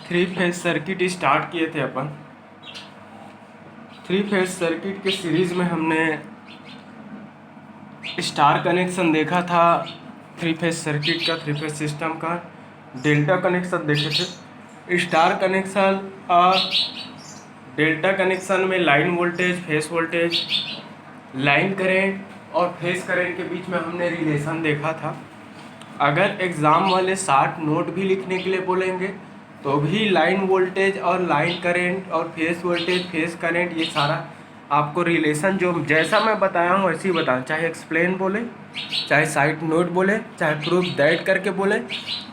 Three phase circuit start किए थे अपन। Three phase circuit के सीरीज में हमने स्टार कनेक्शन देखा था, थ्री फेज सर्किट का, थ्री फेज सिस्टम का। डेल्टा कनेक्शन देखे थे। स्टार कनेक्शन और डेल्टा कनेक्शन में line voltage, phase voltage, line current और फेस करंट के बीच में हमने रिलेशन देखा था। अगर एग्ज़ाम वाले 60 नोट भी लिखने के लिए बोलेंगे तो भी लाइन वोल्टेज और लाइन करंट और फेस वोल्टेज, फेस करंट, ये सारा आपको रिलेशन जो जैसा मैं बताया हूँ वैसे ही बताना, चाहे एक्सप्लेन बोले, चाहे साइड नोट बोले, चाहे प्रूफ दैट करके बोले।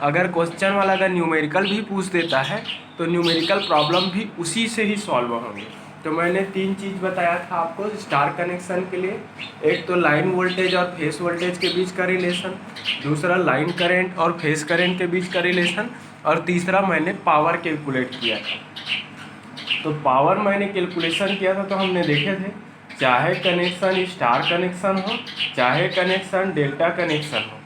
अगर क्वेश्चन वाला अगर न्यूमेरिकल भी पूछ देता है तो न्यूमेरिकल प्रॉब्लम भी उसी से ही सॉल्व होंगे। तो मैंने 3 चीज़ बताया था आपको स्टार कनेक्शन के लिए। एक तो लाइन वोल्टेज और फेस वोल्टेज के बीच का रिलेशन, दूसरा लाइन करंट और फेस करंट के बीच का रिलेशन, और तीसरा मैंने पावर कैलकुलेट किया था। तो पावर मैंने कैलकुलेशन किया था तो हमने देखे थे, चाहे कनेक्शन स्टार कनेक्शन हो, चाहे कनेक्शन डेल्टा कनेक्शन हो,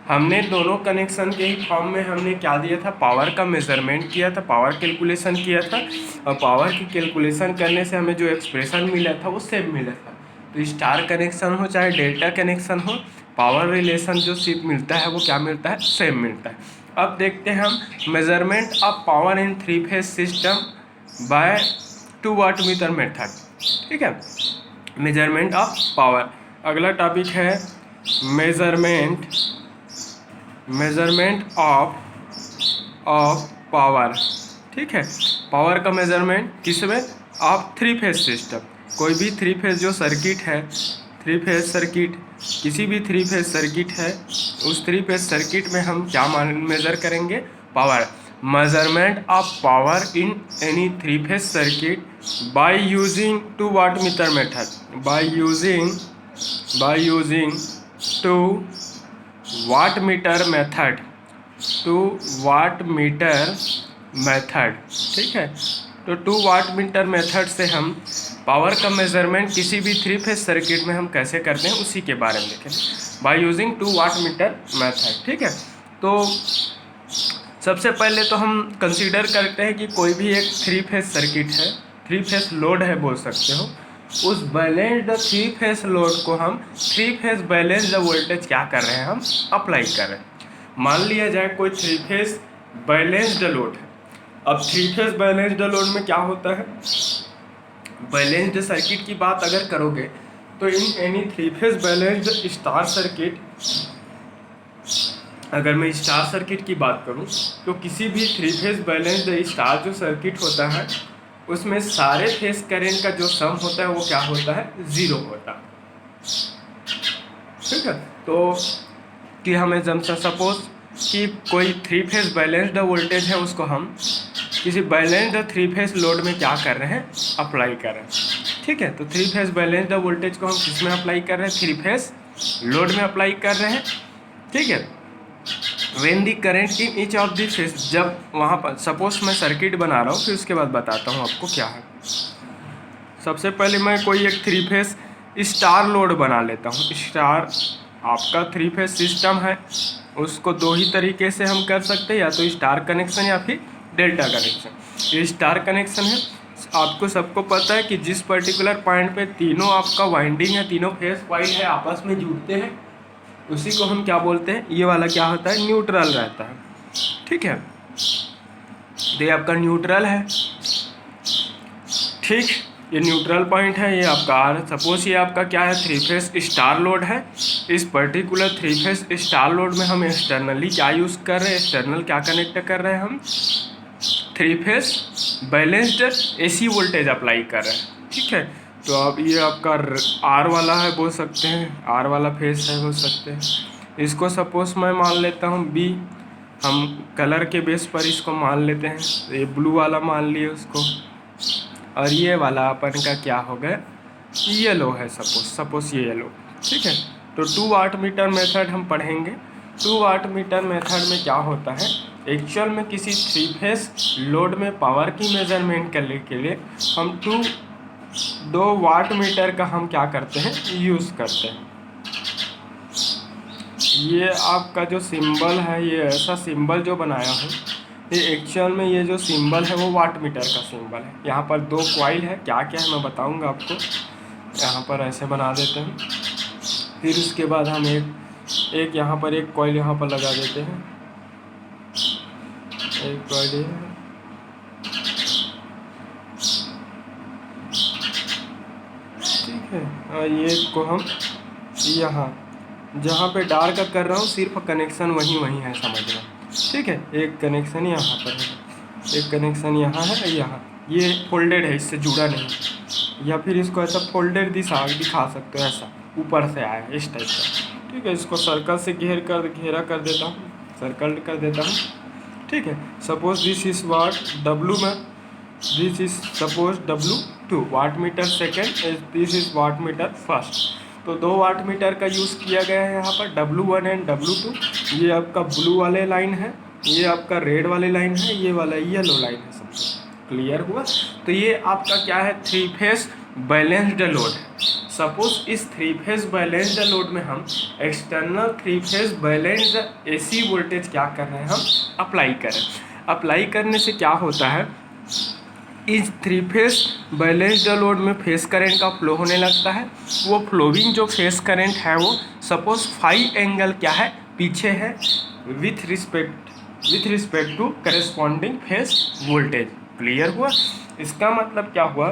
हमने दोनों कनेक्शन के ही फॉर्म में हमने क्या दिया था, पावर का मेजरमेंट किया था, पावर कैलकुलेशन किया था। और पावर की कैलकुलेशन करने से हमें जो एक्सप्रेशन मिला था वो सेम मिला था। तो स्टार कनेक्शन हो चाहे डेल्टा कनेक्शन हो, पावर रिलेशन जो सिर्फ मिलता है वो क्या मिलता है, सेम मिलता है। अब देखते हैं हम measurement of power in three phase system by 2 watt meter method. ठीक है, मेजरमेंट ऑफ पावर। अगला टॉपिक है मेजरमेंट ऑफ पावर। ठीक है, पावर का मेजरमेंट किसमें, ऑफ थ्री फेज सिस्टम। कोई भी थ्री फेज जो सर्किट है, थ्री फेज सर्किट, किसी भी थ्री फेज सर्किट है, उस थ्री फेज सर्किट में हम क्या मेजर करेंगे, power. Measurement of power in any three phase circuit by using 2 watt meter method, by using 2 watt meter method, 2 watt meter method. ठीक है, तो 2 वाट मीटर मेथड से हम पावर का मेजरमेंट किसी भी थ्री फेज सर्किट में हम कैसे करते हैं उसी के बारे में देखें, by using 2 watt meter method. ठीक है, तो सबसे पहले तो हम कंसीडर करते हैं कि कोई भी एक थ्री फेज सर्किट है, थ्री फेज लोड है बोल सकते हो, उस बैलेंस्ड थ्री फेज लोड को हम थ्री फेज बैलेंस्ड वोल्टेज क्या कर रहे हैं, हम अप्लाई कर रहे हैं। मान लिया जाए कोई थ्री फेज बैलेंस्ड लोड है। अब थ्री फेज बैलेंस्ड लोड में क्या होता है, बैलेंस्ड सर्किट की बात अगर करोगे तो इन any three phase balanced star circuit, अगर मैं स्टार सर्किट की बात करूं तो किसी भी थ्री फेज बैलेंस्ड स्टार जो सर्किट होता है उसमें सारे फेज करंट का जो सम होता है वो क्या होता है, 0 होता है। ठीक है, तो कि हमें सपोज कि कोई थ्री फेज बैलेंस्ड वोल्टेज है, उसको हम किसी बैलेंस्ड थ्री फेज लोड में क्या कर रहे हैं, अप्लाई कर रहे हैं। ठीक है, तो थ्री फेज बैलेंस्ड वोल्टेज को हम किस में अप्लाई कर रहे हैं, थ्री फेज लोड में अप्लाई कर रहे हैं। ठीक है, when the current in each of the phase, जब वहाँ पर सपोज मैं सर्किट बना रहा हूँ फिर उसके बाद बताता हूँ आपको क्या है। सबसे पहले मैं कोई एक थ्री फेज स्टार लोड बना लेता हूँ। स्टार आपका थ्री फेज सिस्टम है, उसको 2 ही तरीके से हम कर सकते हैं, या तो स्टार कनेक्शन या फिर डेल्टा कनेक्शन। ये स्टार कनेक्शन है, आपको सबको पता है कि जिस पर्टिकुलर पॉइंट पे तीनों आपका वाइंडिंग है, तीनों फेज कॉइल है, आपस में जुड़ते हैं, उसी को हम क्या बोलते हैं, ये वाला क्या होता है, न्यूट्रल रहता है। ठीक है, ये आपका न्यूट्रल है। ठीक, ये न्यूट्रल पॉइंट है, ये आपका आर। सपोज ये आपका क्या है, थ्री फेज स्टार लोड है। इस particular three phase star load में हम एक्सटर्नली क्या यूज़ कर रहे हैं, एक्सटर्नल क्या कनेक्ट कर रहे हैं, हम three phase balanced AC voltage apply कर रहे हैं। ठीक है, तो अब ये आपका आर वाला है बोल सकते हैं, आर वाला फेस है बोल सकते हैं। इसको सपोज मैं मान लेता हूँ बी, हम कलर के बेस पर इसको मान लेते हैं, ये ब्लू वाला मान लिए उसको, और ये वाला अपन का क्या हो गया, येलो है, सपोज ये येलो। ठीक है, तो 2 वाट मीटर मेथड हम पढ़ेंगे। 2 वाट मीटर मेथड में क्या होता है, एक्चुअल में किसी थ्री फेज लोड में पावर की मेजरमेंट करने के लिए हम 2 वाट मीटर का हम क्या करते हैं, यूज़ करते हैं। ये आपका जो सिंबल है, ये ऐसा सिंबल जो बनाया हूँ, ये एक्चुअल में ये जो सिंबल है वो वाट मीटर का सिंबल है। यहाँ पर 2 कॉइल है, क्या क्या है मैं बताऊँगा आपको। यहाँ पर ऐसे बना देते हैं, फिर उसके बाद हम एक यहाँ पर एक कॉइल यहाँ पर लगा देते हैं, एक कॉइल ये है, ठीक है। और ये को हम यहाँ जहाँ पे डार्क कर रहा हूँ सिर्फ कनेक्शन वहीं है, समझना, ठीक है। एक कनेक्शन यहाँ पर है, एक कनेक्शन यहाँ है, यहाँ ये फोल्डेड है, इससे जुड़ा नहीं, या फिर इसको ऐसा फोल्डेड दिखा सकते हो, ऐसा ऊपर से आया इस टाइप का, ठीक है। इसको सर्कल से घेरा कर देता हूँ, सर्कल कर देता हूँ, ठीक है। Suppose this is watt W में, this is suppose W2 watt meter second, this is watt meter first. तो 2 वाट मीटर का यूज़ किया गया है यहाँ पर, W1 एंड W2। ये आपका ब्लू वाले लाइन है, ये आपका रेड वाले लाइन है, ये वाला येलो लाइन है, सबसे क्लियर हुआ। तो ये आपका क्या है, 3 फेज बैलेंस्ड लोड है। सपोज इस 3 फेज बैलेंस्ड लोड में हम external 3 phase balanced AC voltage क्या कर रहे हैं, हम अप्लाई करें। अप्लाई करने से क्या होता है, इस 3 फेज बैलेंस्ड लोड में फेस करंट का फ्लो होने लगता है। वो फ्लोइंग जो फेस करंट है वो सपोज 5 एंगल क्या है, पीछे है, with respect to corresponding phase voltage. Clear हुआ। इसका मतलब क्या हुआ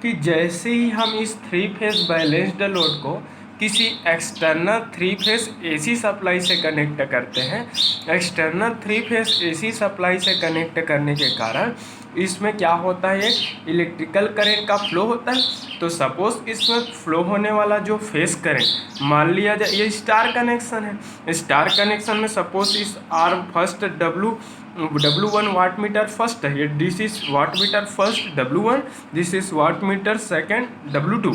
कि जैसे ही हम इस 3 फेज बैलेंस्ड लोड को किसी एक्सटर्नल 3 फेज AC सप्लाई से कनेक्ट करते हैं, एक्सटर्नल 3 फेज AC सप्लाई से कनेक्ट करने के कारण इसमें क्या होता है, एक इलेक्ट्रिकल करंट का फ्लो होता है। तो सपोज इसमें फ्लो होने वाला जो फेस करंट, मान लिया जाए ये स्टार कनेक्शन है, स्टार कनेक्शन में सपोज इस arm first W1 watt meter first है, ये this is watt meter first W1, this is watt meter second W2।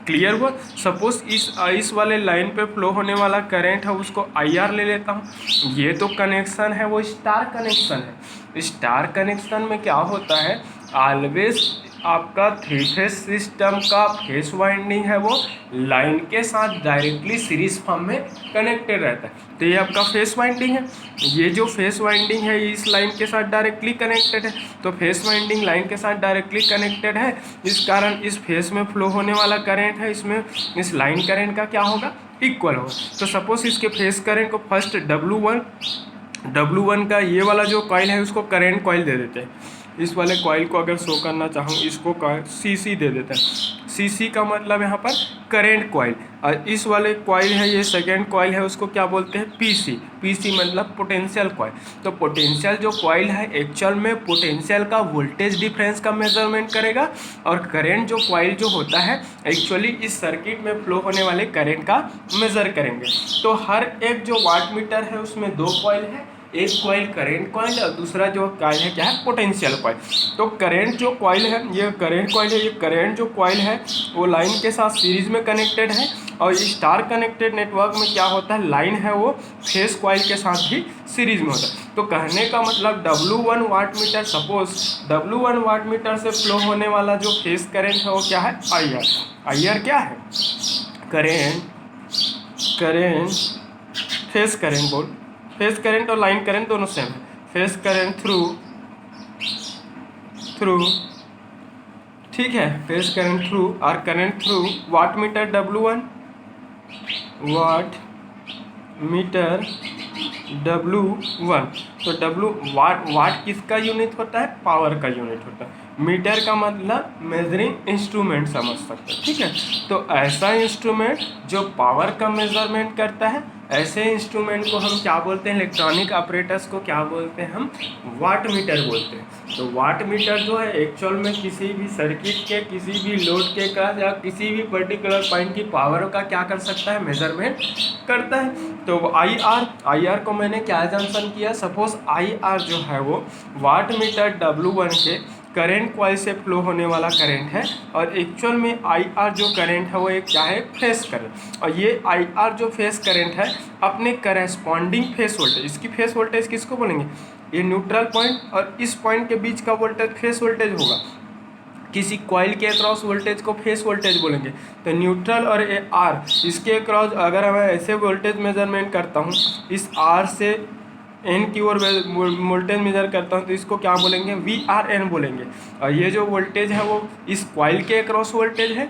Clear हुआ। सपोज इस वाले लाइन पे फ्लो होने वाला करंट है, उसको IR ले लेता हूँ। ये तो कनेक्शन है वो स्टार कनेक्शन है। स्टार कनेक्शन में क्या होता है, ऑलवेज आपका 3 फेज सिस्टम का फेस वाइंडिंग है वो लाइन के साथ डायरेक्टली सीरीज फॉर्म में कनेक्टेड रहता है। तो ये आपका फेस वाइंडिंग है, ये जो फेस वाइंडिंग है इस लाइन के साथ डायरेक्टली कनेक्टेड है। तो फेस वाइंडिंग लाइन के साथ डायरेक्टली कनेक्टेड है, इस कारण इस फेस में फ्लो होने वाला करंट है, इसमें इस लाइन करंट का क्या होगा, इक्वल होगा। तो सपोज इसके फेस करंट को फर्स्ट W1 का ये वाला जो कॉइल है उसको करंट कॉइल दे देते हैं। इस वाले कॉइल को अगर शो करना चाहूँ, इसको CC दे देते हैं। CC का मतलब यहाँ पर करेंट कॉइल, और इस वाले कॉइल है ये सेकेंड कॉइल है, उसको क्या बोलते हैं, PC मतलब पोटेंशियल कॉइल। तो पोटेंशियल जो कॉइल है एक्चुअल में पोटेंशियल का वोल्टेज डिफरेंस का मेजरमेंट करेगा, और करेंट जो कॉइल जो होता है एक्चुअली इस सर्किट में फ्लो होने वाले करेंट का मेजर करेंगे। तो हर एक जो वाट मीटर है उसमें 2 कॉइल है, एक कॉइल करेंट कॉइल और दूसरा जो कॉइल है क्या है, पोटेंशियल कॉइल। तो करेंट जो कॉइल है, ये करेंट कॉइल है, ये करेंट जो कॉइल है वो लाइन के साथ सीरीज में कनेक्टेड है। और स्टार कनेक्टेड नेटवर्क में क्या होता है, लाइन है वो फेस कॉइल के साथ भी सीरीज में होता है। तो कहने का मतलब W1 watt meter, suppose W1 watt meter से फ्लो होने वाला जो फेस करेंट है वो क्या है, IR क्या है, फेस करेंट फेस करंट और लाइन करंट दोनों सेम है। फेस करंट थ्रू ठीक है, फेस करंट थ्रू और current through watt meter W1, watt meter W1। तो वाट किसका यूनिट होता है, पावर का यूनिट होता है। मीटर का मतलब मेजरिंग इंस्ट्रूमेंट समझ सकते हैं, ठीक है। तो ऐसा इंस्ट्रूमेंट जो पावर का मेजरमेंट करता है, ऐसे इंस्ट्रूमेंट को हम क्या बोलते हैं, इलेक्ट्रॉनिक ऑपरेटर्स को क्या बोलते हैं, हम वाट मीटर बोलते हैं। तो वाट मीटर जो है एक्चुअल में किसी भी सर्किट के, किसी भी लोड के का या किसी भी पर्टिकुलर पॉइंट की पावर का क्या कर सकता है, मेजरमेंट करता है। तो IR को मैंने क्या जंक्शन किया, सपोज IR जो है वो वाट मीटर W1 के करंट कॉइल से फ्लो होने वाला करंट है, और एक्चुअल में IR जो करंट है वो एक क्या है, फेस करंट। और ये IR जो फेस करंट है अपने करस्पॉन्डिंग फेस वोल्टेज, इसकी फेस वोल्टेज किसको बोलेंगे, ये न्यूट्रल पॉइंट और इस पॉइंट के बीच का वोल्टेज फेस वोल्टेज होगा। किसी कॉइल के अक्रॉस वोल्टेज को फेस वोल्टेज बोलेंगे। तो न्यूट्रल और R इसके अक्रॉस अगर मैं ऐसे वोल्टेज मेजरमेंट करता हूँ, इस R से एन की ओर वोल्टेज मेजर करता हूँ तो इसको क्या बोलेंगे, VRN बोलेंगे। और ये जो वोल्टेज है वो इस कॉइल के अक्रॉस वोल्टेज है।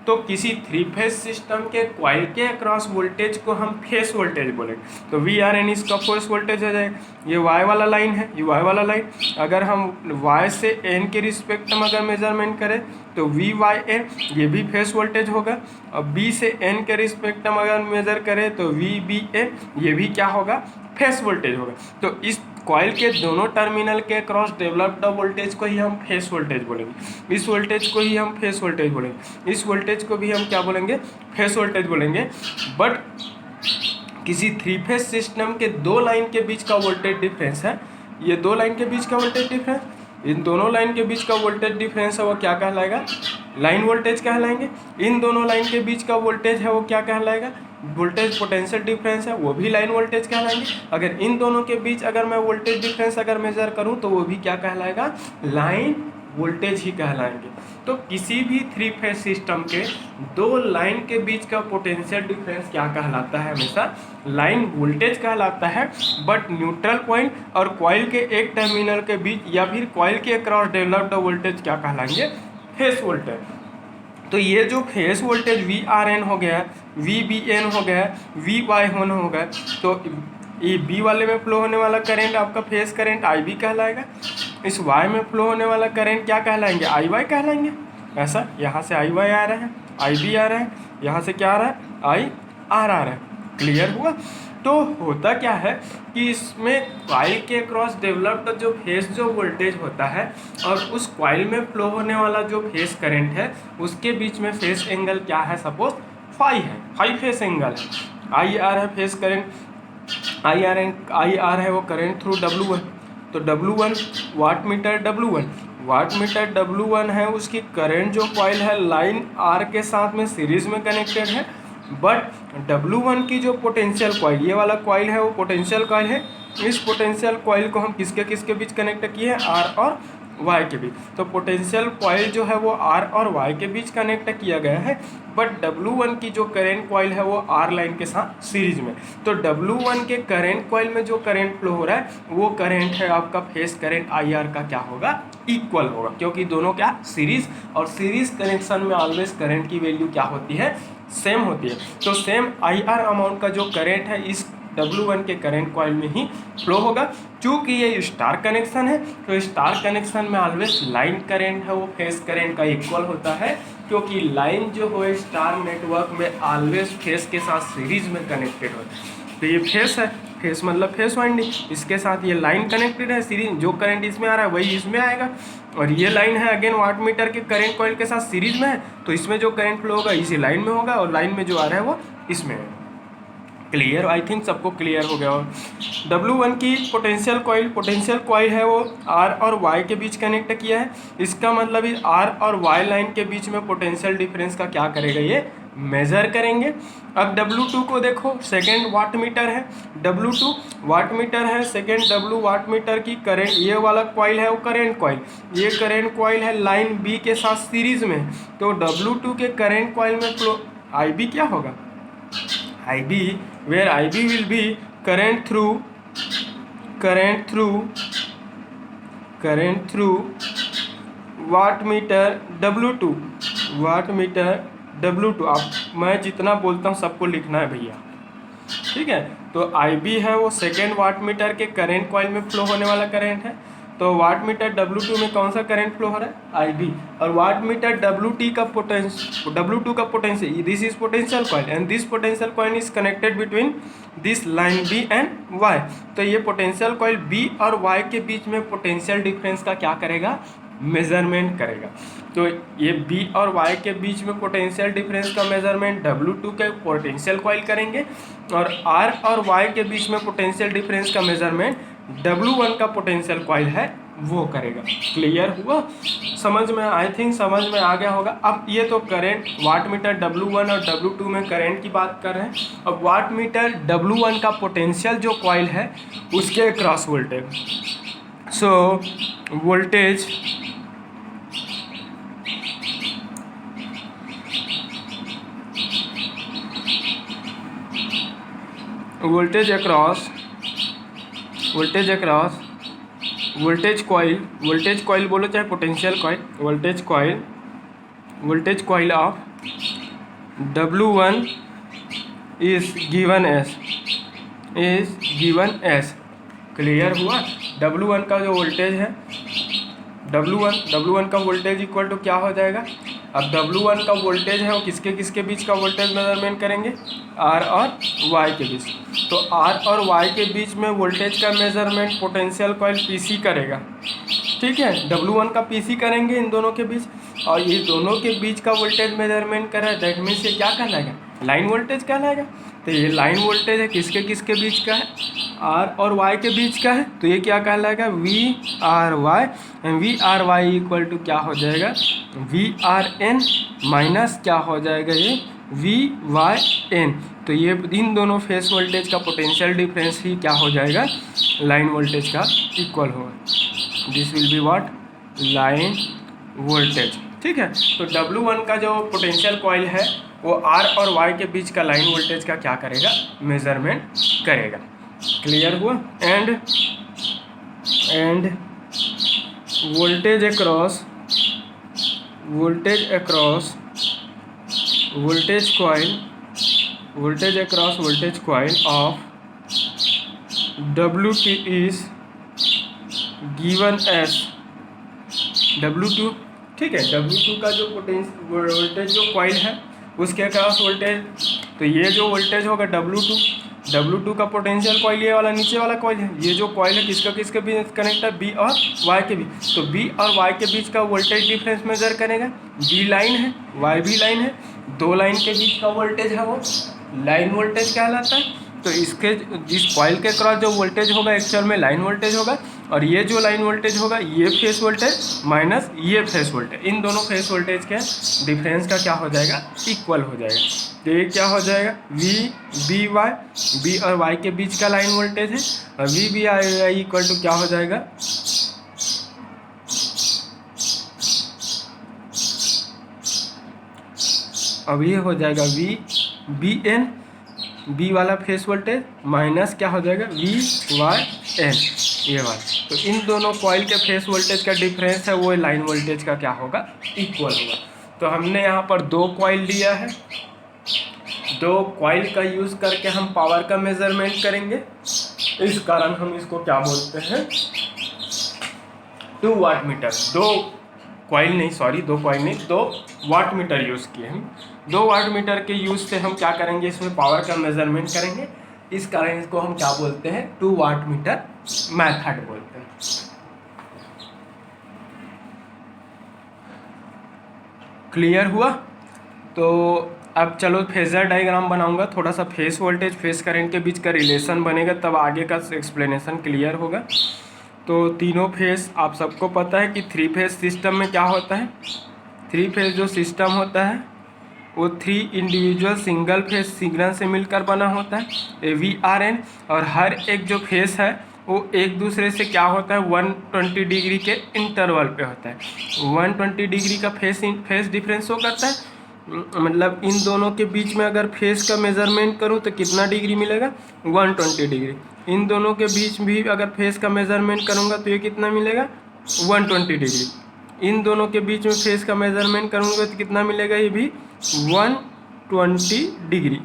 तो किसी 3 फेज सिस्टम के कॉइल के अक्रॉस वोल्टेज को हम फेस वोल्टेज बोलेंगे। तो VRN इसका फेस वोल्टेज हो जाएगा। ये Y वाला लाइन है, ये Y वाला लाइन, अगर हम Y से N के रिस्पेक्ट में अगर मेजरमेंट करें तो VYN ये भी फेस वोल्टेज होगा। और B से N के रिस्पेक्ट में अगर मेजर करें तो VBN ये भी क्या होगा, फेस वोल्टेज होगा। तो इस कॉइल के दोनों टर्मिनल के क्रॉस डेवलप्ड वोल्टेज को ही हम फेस वोल्टेज बोलेंगे। इस वोल्टेज को ही हम फेस वोल्टेज बोलेंगे। इस वोल्टेज को भी हम क्या बोलेंगे, फेस वोल्टेज बोलेंगे। बट किसी 3 फेज सिस्टम के 2 लाइन के बीच का वोल्टेज डिफरेंस है, ये 2 लाइन के बीच का वोल्टेज डिफरेंस, इन दोनों लाइन के बीच का वोल्टेज डिफरेंस है वो क्या कहलाएगा, लाइन वोल्टेज कहलाएंगे। इन दोनों लाइन के बीच का वोल्टेज है वो क्या कहलाएगा, वोल्टेज पोटेंशियल डिफरेंस है, वो भी लाइन वोल्टेज कहलाएंगे। अगर इन दोनों के बीच अगर मैं वोल्टेज डिफरेंस अगर मेजर करूं तो वो भी क्या कहलाएगा, लाइन वोल्टेज ही कहलाएंगे। तो किसी भी 3 फेज सिस्टम के 2 लाइन के बीच का पोटेंशियल डिफरेंस क्या कहलाता है, हमेशा लाइन वोल्टेज कहलाता है। बट न्यूट्रल पॉइंट और कॉइल के एक टर्मिनल के बीच या फिर कॉइल के अक्रॉस डेवलप्ड वोल्टेज क्या कहलाएंगे, फेस वोल्टेज। तो ये जो फेस वोल्टेज VRN हो गया, VBN हो गया, VY1 हो गया, तो ये B वाले में फ्लो होने वाला करंट आपका फेस करंट IB कहलाएगा। इस Y में फ्लो होने वाला करंट क्या कहलाएंगे, IY कहलाएंगे। ऐसा यहाँ से IY आ रहा है, IB आ रहा है, यहाँ से क्या आ रहा है, IR आ रहा है। क्लियर हुआ। तो होता क्या है कि इसमें कॉइल के क्रॉस डेवलप्ड जो फेस जो वोल्टेज होता है और उस कॉइल में फ्लो होने वाला जो फेस करंट है उसके बीच में फेस एंगल क्या है, सपोज फाई है, फाई फेस एंगल है। IR है फेस करंट, IR है वो करंट थ्रू W1। तो W1 वाट मीटर W1 है, उसकी करंट जो कॉइल है लाइन R के साथ में सीरीज में कनेक्टेड है। बट W1 की जो पोटेंशियल कॉइल, ये वाला कॉइल है वो पोटेंशियल कॉइल है। इस पोटेंशियल कॉइल को हम किसके बीच कनेक्ट किए हैं, R और Y के बीच। तो पोटेंशियल कॉइल जो है वो R और Y के बीच कनेक्ट किया गया है। बट W1 की जो करंट कॉइल है वो R लाइन के साथ सीरीज में। तो W1 के करंट कॉइल में जो करंट फ्लो हो रहा है वो करंट है आपका फेस करंट IR का क्या होगा, इक्वल होगा, क्योंकि दोनों क्या सीरीज, और सीरीज कनेक्शन में ऑलवेज करंट की वैल्यू क्या होती है, सेम होती है। तो सेम IR अमाउंट का जो करंट है इस W1 के करंट कॉइल में ही फ्लो होगा। चूँकि ये स्टार कनेक्शन है तो स्टार कनेक्शन में ऑलवेज लाइन करंट है वो फेस करंट का इक्वल होता है, क्योंकि लाइन जो हो स्टार नेटवर्क में ऑलवेज फेस के साथ सीरीज में कनेक्टेड होता है। तो ये फेस है, फेस मतलब फेस वाइंडिंग, इसके साथ ये लाइन कनेक्टेड है, सीरीज जो करंट इसमें आ रहा है वही इसमें आएगा। और ये लाइन है अगेन वाट मीटर के करंट कॉइल के साथ सीरीज में है, तो इसमें जो करंट फ्लो होगा इसी लाइन में होगा और लाइन में जो आ रहा है वो इसमें है। क्लियर, आई थिंक सबको क्लियर हो गया। और W1 की पोटेंशियल कॉइल है वो R और Y के बीच कनेक्ट किया है। इसका मतलब इस R और Y लाइन के बीच में पोटेंशियल डिफरेंस का क्या करेगा, ये मेजर करेंगे। अब W2 को देखो, सेकेंड वाट मीटर है, W2 वाट मीटर है, सेकेंड W वाट मीटर की करंट, ये वाला कॉइल है वो करंट कॉइल, ये करंट कॉइल है लाइन B के साथ सीरीज में। तो W2 के करंट कॉइल में फ्लो IB क्या होगा, IB, where IB will be current through watt meter W2, आप मैं जितना बोलता हूँ सबको लिखना है भैया, ठीक है। तो IB है वो सेकेंड वाट मीटर के करंट कॉइल में फ्लो होने वाला करंट है। तो वाट मीटर W2 में कौन सा करंट फ्लो हो रहा है, IB। और वाट मीटर W2 का potential, this is potential coil and this potential coil is connected between this line B and Y। तो ये पोटेंशियल कॉइल B और Y के बीच में पोटेंशियल डिफरेंस का क्या करेगा, मेजरमेंट करेगा। तो ये B और Y के बीच में पोटेंशियल डिफरेंस का मेजरमेंट W2 के पोटेंशियल कॉइल करेंगे, और R और Y के बीच में पोटेंशियल डिफरेंस का मेजरमेंट W1 का पोटेंशियल कॉइल है वो करेगा। क्लियर हुआ, समझ में, आई थिंक समझ में आ गया होगा। अब ये तो करंट वाट मीटर W1 और W2 में करंट की बात कर रहे हैं। अब वाट मीटर W1 का पोटेंशियल जो कॉइल है उसके cross voltage, so voltage across voltage across voltage coil बोलो चाहे potential coil, voltage coil of W1 is given S. Clear हुआ? W1 का जो वोल्टेज है, W1 का वोल्टेज इक्वल टू क्या हो जाएगा? अब W1 का वोल्टेज है वो किसके बीच का वोल्टेज मेजरमेंट करेंगे? R और Y के बीच। तो R और Y के बीच में वोल्टेज का मेजरमेंट पोटेंशियल कॉइल PC करेगा, ठीक है। W1 का PC करेंगे इन दोनों के बीच, और ये दोनों के बीच का वोल्टेज मेजरमेंट करा है, दैट मीन्स ये क्या कहलाएगा? लाइन वोल्टेज कहलाएगा। तो ये लाइन वोल्टेज है किसके बीच का है? R और Y के बीच का है, तो ये क्या कहलाएगा? VRY। VRY इक्वल टू क्या हो जाएगा? VRN माइनस क्या हो जाएगा? ये VYN। तो ये इन दोनों फेस वोल्टेज का पोटेंशियल डिफरेंस ही क्या हो जाएगा? लाइन वोल्टेज का इक्वल होगा। This will be what? Line voltage, ठीक है। तो W1 का जो पोटेंशियल कॉइल है वो R और Y के बीच का लाइन वोल्टेज का क्या करेगा? मेजरमेंट करेगा। क्लियर हुआ? And voltage across voltage coil of W2 is given as W2, ठीक है। W2 का जो वोल्टेज जो कॉइल है उसके अक्रॉस वोल्टेज, तो ये जो वोल्टेज होगा W2 का पोटेंशियल कॉइल ये वाला नीचे वाला कॉइल है, ये जो कॉइल है किसके बीच कनेक्ट है? B और Y के बीच। तो B और Y के बीच का वोल्टेज डिफरेंस मेजर करेगा। B लाइन है, Y भी लाइन है, दो लाइन के बीच का वोल्टेज है वो लाइन वोल्टेज कहलाता है। तो इसके जिस कॉइल के क्रॉस जो वोल्टेज होगा एक्चुअल में लाइन वोल्टेज होगा, और ये जो लाइन वोल्टेज होगा ये फेस वोल्टेज माइनस ये फेस वोल्टेज, इन दोनों फेस वोल्टेज के डिफरेंस का क्या हो जाएगा? इक्वल हो जाएगा। तो ये क्या हो जाएगा? VBY, B और Y के बीच का लाइन वोल्टेज है, और VBY इक्वल टू क्या हो जाएगा? अब ये हो जाएगा VBN, B वाला फेस वोल्टेज माइनस क्या हो जाएगा? VYN, ये वाला। तो इन दोनों कॉइल के फेस वोल्टेज का डिफरेंस है वो लाइन वोल्टेज का क्या होगा? इक्वल होगा। तो हमने यहाँ पर दो कॉइल लिया है, दो कॉइल का यूज़ करके हम पावर का मेजरमेंट करेंगे। इस कारण हम इसको क्या बोलते हैं? 2 वाट मीटर। दो वाट मीटर यूज़ किए हम। 2 वाट मीटर के यूज़ से हम क्या करेंगे? इसमें पावर का मेजरमेंट करेंगे। इस कारण इसको हम क्या बोलते हैं? 2 वाट मीटर मेथड बोलते हैं। क्लियर हुआ? तो अब चलो फेजर डायग्राम बनाऊंगा, थोड़ा सा फेस वोल्टेज फेस करंट के बीच का रिलेशन बनेगा, तब आगे का एक्सप्लेनेशन क्लियर होगा। तो तीनों फेस आप सबको पता है कि 3 फेज सिस्टम में क्या होता है? 3 फेज जो सिस्टम होता है वो 3 इंडिविजुअल सिंगल फेज सिग्नल से मिलकर बना होता है, VRN। और हर एक जो फेस है वो एक दूसरे से क्या होता है? 120 डिग्री के इंटरवल पे होता है। 120 डिग्री का फेस डिफरेंस हो करता है। मतलब इन दोनों के बीच में अगर फेस का मेजरमेंट करूं तो कितना डिग्री मिलेगा? 120 डिग्री। इन दोनों के बीच भी अगर फेस का मेजरमेंट करूंगा तो ये कितना मिलेगा? 120 डिग्री। इन दोनों के बीच में फेस का मेजरमेंट करूंगा तो कितना मिलेगा? ये भी 120 डिग्री।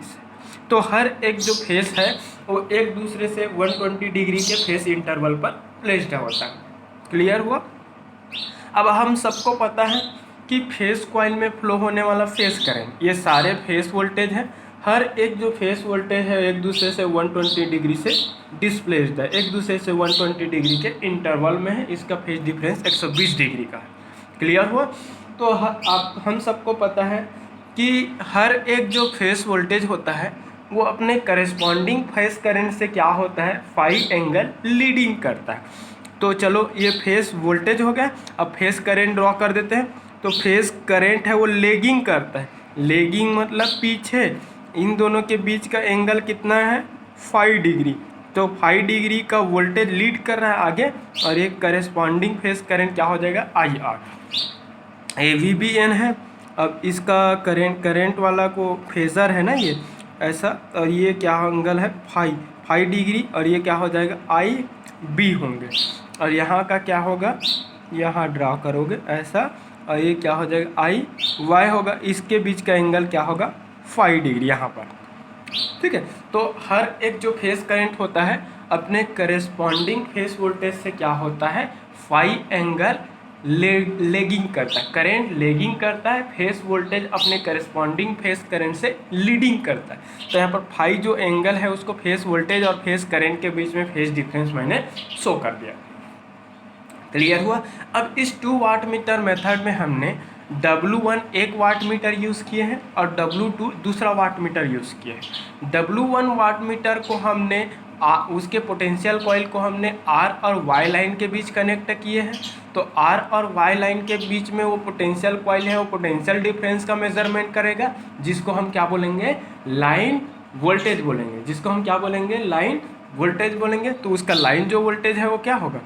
तो हर एक जो फेस है वो एक दूसरे से 120 डिग्री के फेस इंटरवल पर प्लेस्ड होता है। क्लियर हुआ? अब हम सबको पता है कि फेस कॉइल में फ्लो होने वाला फेस करंट, ये सारे फेस वोल्टेज हैं। हर एक जो फेस वोल्टेज है एक दूसरे से 120 डिग्री से डिस्प्लेस्ड है, एक दूसरे से 120 डिग्री के इंटरवल में है। इसका फेस डिफरेंस 120 डिग्री का है। क्लियर हुआ? तो आप हम सबको पता है कि हर एक जो फेस वोल्टेज होता है वो अपने करस्पॉन्डिंग फेस करंट से क्या होता है? फाई एंगल लीडिंग करता है। तो चलो ये फेस वोल्टेज हो गया। अब फेस करंट ड्रॉ कर देते हैं। तो फेस करंट है वो लेगिंग करता है। लेगिंग मतलब पीछे। इन दोनों के बीच का एंगल कितना है? 5 डिग्री। तो 5 डिग्री का वोल्टेज लीड कर रहा है आगे, और एक करस्पॉन्डिंग फेस करंट क्या हो जाएगा? IR। ये VBN है। अब इसका करंट वाला को फेजर है ना ये ऐसा, और ये क्या एंगल है? फाई फाइव डिग्री और ये क्या हो जाएगा आई बी होंगे। और यहाँ का क्या होगा, यहाँ ड्रा करोगे ऐसा, और ये क्या हो जाएगा आई वाई होगा। इसके बीच का एंगल क्या होगा 5 डिग्री यहाँ पर। ठीक है, तो हर एक जो फेस करंट होता है अपने करेस्पॉन्डिंग फेस वोल्टेज से क्या होता है 5 एंगल लेगिंग करता है। करंट लेगिंग करता है, फेस वोल्टेज अपने करेस्पॉन्डिंग फेस करंट से लीडिंग करता है। तो यहाँ पर 5 जो एंगल है उसको फेस वोल्टेज और फेस करंट के बीच में फेस डिफरेंस मैंने शो कर दिया। क्लियर हुआ। अब इस 2 वाट मीटर मेथड में हमने W1 एक वाट मीटर यूज़ किए हैं और W2 दूसरा वाट मीटर यूज़ किए हैं। W1 वाट मीटर को हमने उसके पोटेंशियल कॉइल को हमने R और Y लाइन के बीच कनेक्ट किए हैं। तो R और Y लाइन के बीच में वो पोटेंशियल कॉइल है, वो पोटेंशियल डिफरेंस का मेजरमेंट करेगा, जिसको हम क्या बोलेंगे लाइन वोल्टेज बोलेंगे, जिसको हम क्या बोलेंगे लाइन वोल्टेज बोलेंगे। तो उसका लाइन जो वोल्टेज है वो क्या होगा,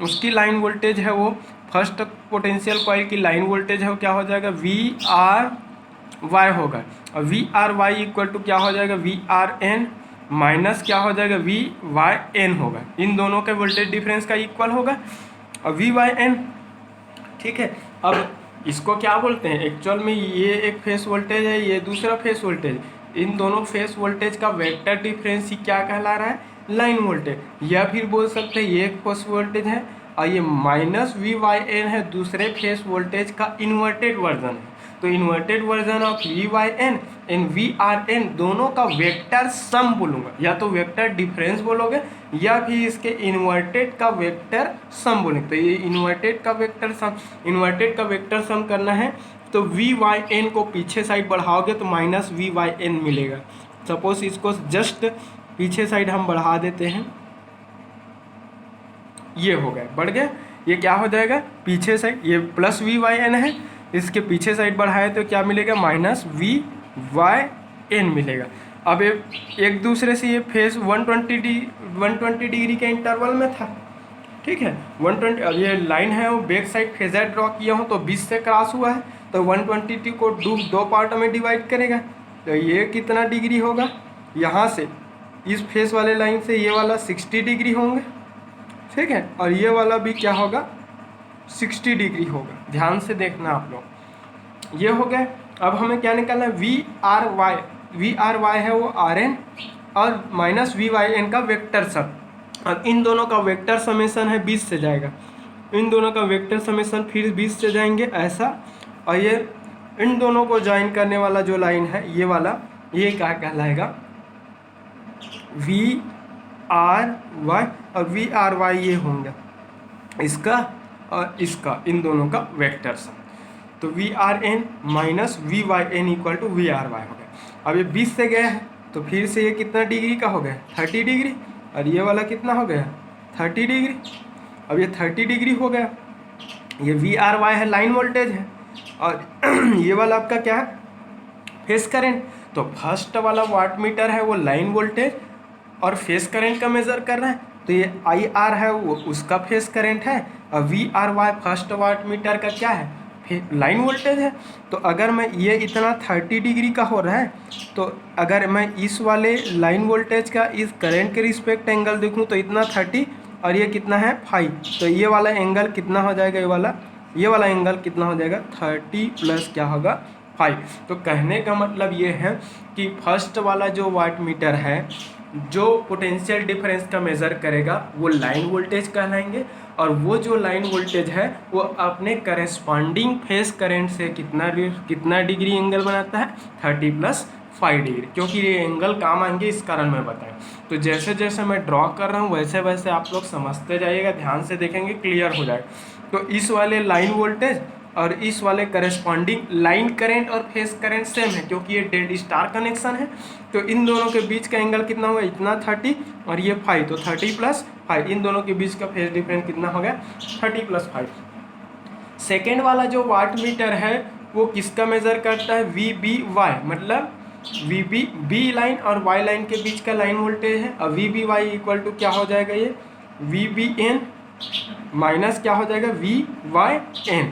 उसकी लाइन वोल्टेज है वो फर्स्ट पोटेंशियल कॉइल की लाइन वोल्टेज है वो क्या हो जाएगा VRY होगा। और VRY इक्वल टू क्या हो जाएगा VRN माइनस क्या हो जाएगा VYN होगा। इन दोनों के वोल्टेज डिफरेंस का इक्वल होगा और VYN। ठीक है, अब इसको क्या बोलते हैं एक्चुअल में, ये एक फेस वोल्टेज है, ये दूसरा फेस वोल्टेज, इन दोनों फेस वोल्टेज का वेक्टर डिफरेंस ही क्या कहला रहा है लाइन वोल्टेज। या फिर बोल सकते हैं ये एक फेस वोल्टेज है और ये माइनस VYN है, दूसरे फेस वोल्टेज का इन्वर्टेड वर्जन है। तो inverted version of VYN and VRN दोनों का वेक्टर सम बोलूँगा, या तो वेक्टर डिफरेंस बोलोगे या फिर इसके इन्वर्टेड का वेक्टर सम बोलेंगे। तो ये इन्वर्टेड का वेक्टर सम करना है तो VYN को पीछे साइड बढ़ाओगे तो माइनस VYN मिलेगा। सपोज इसको जस्ट पीछे साइड हम बढ़ा देते हैं, ये हो गया बढ़ गया, ये क्या हो जाएगा पीछे साइड, ये प्लस VYN है, इसके पीछे साइड बढ़ाए तो क्या मिलेगा माइनस VYN मिलेगा। अब एक दूसरे से ये फेस 120 डिग्री के इंटरवल में था। ठीक है 120, अब ये लाइन है वो बैक साइड फेजर ड्रॉ किया हूँ तो 20 से क्रॉस हुआ है, तो 120 को दो पार्ट में डिवाइड करेगा तो ये कितना डिग्री होगा, यहाँ से इस फेस वाले लाइन से ये वाला 60 डिग्री होंगे। ठीक है, और ये वाला भी क्या होगा 60 डिग्री होगा। ध्यान से देखना आप लोग, ये हो गया। अब हमें क्या निकालना है VRY है वो RN और माइनस VYN का वेक्टर सम। और इन दोनों का वेक्टर समेसन है 20 से जाएगा, इन दोनों का वेक्टर समेसन फिर 20 से जाएंगे ऐसा। और ये इन दोनों को ज्वाइन करने वाला जो लाइन है ये वाला, ये क्या कहलाएगा VRY और VRY ये होंगे इसका और इसका, इन दोनों का वेक्टर सम। तो VRN minus VYN equal to VRY हो गया। अब ये 20 से गया है तो फिर से ये कितना डिग्री का हो गया 30 डिग्री, और ये वाला कितना हो गया 30 डिग्री। अब ये 30 डिग्री हो गया, ये VRY है लाइन वोल्टेज है और ये वाला आपका क्या है फेस करंट। तो फर्स्ट वाला वाट मीटर है वो लाइन वोल्टेज और फेस करंट का मेज़र कर रहा है, तो ये IR है वो उसका फेस करंट है और VRY फर्स्ट वाट मीटर का क्या है लाइन वोल्टेज है। तो अगर मैं ये इतना 30 डिग्री का हो रहा है तो अगर मैं इस वाले लाइन वोल्टेज का इस करंट के रिस्पेक्ट एंगल देखूं तो इतना 30 और ये कितना है 5, तो ये वाला एंगल कितना हो जाएगा, ये वाला एंगल कितना हो जाएगा 30 प्लस क्या होगा 5। तो कहने का मतलब ये है कि फर्स्ट वाला जो वाट मीटर है जो पोटेंशियल डिफरेंस का मेज़र करेगा वो लाइन वोल्टेज कहलाएंगे, और वो जो लाइन वोल्टेज है वो अपने करेस्पॉन्डिंग फेस करंट से कितना डिग्री एंगल बनाता है 30 प्लस 5 डिग्री, क्योंकि ये एंगल काम आएंगे इस कारण मैं बताएं। तो जैसे जैसे मैं ड्रॉ कर रहा हूँ वैसे वैसे आप लोग समझते जाइएगा, ध्यान से देखेंगे क्लियर हो जाएगा। तो इस वाले लाइन वोल्टेज और इस वाले करस्पॉन्डिंग लाइन करंट और फेस करंट सेम है क्योंकि ये डेड स्टार कनेक्शन है। तो इन दोनों के बीच का एंगल कितना होगा इतना 30 और ये 5, तो 30 प्लस 5, इन दोनों के बीच का फेस डिफरेंस कितना हो गया 30 प्लस 5। सेकेंड वाला जो वाट मीटर है वो किसका मेज़र करता है VBY, मतलब बी लाइन और वाई लाइन के बीच का लाइन वोल्टेज है। और VBY इक्वल टू क्या हो जाएगा ये VBN माइनस क्या हो जाएगा VYN,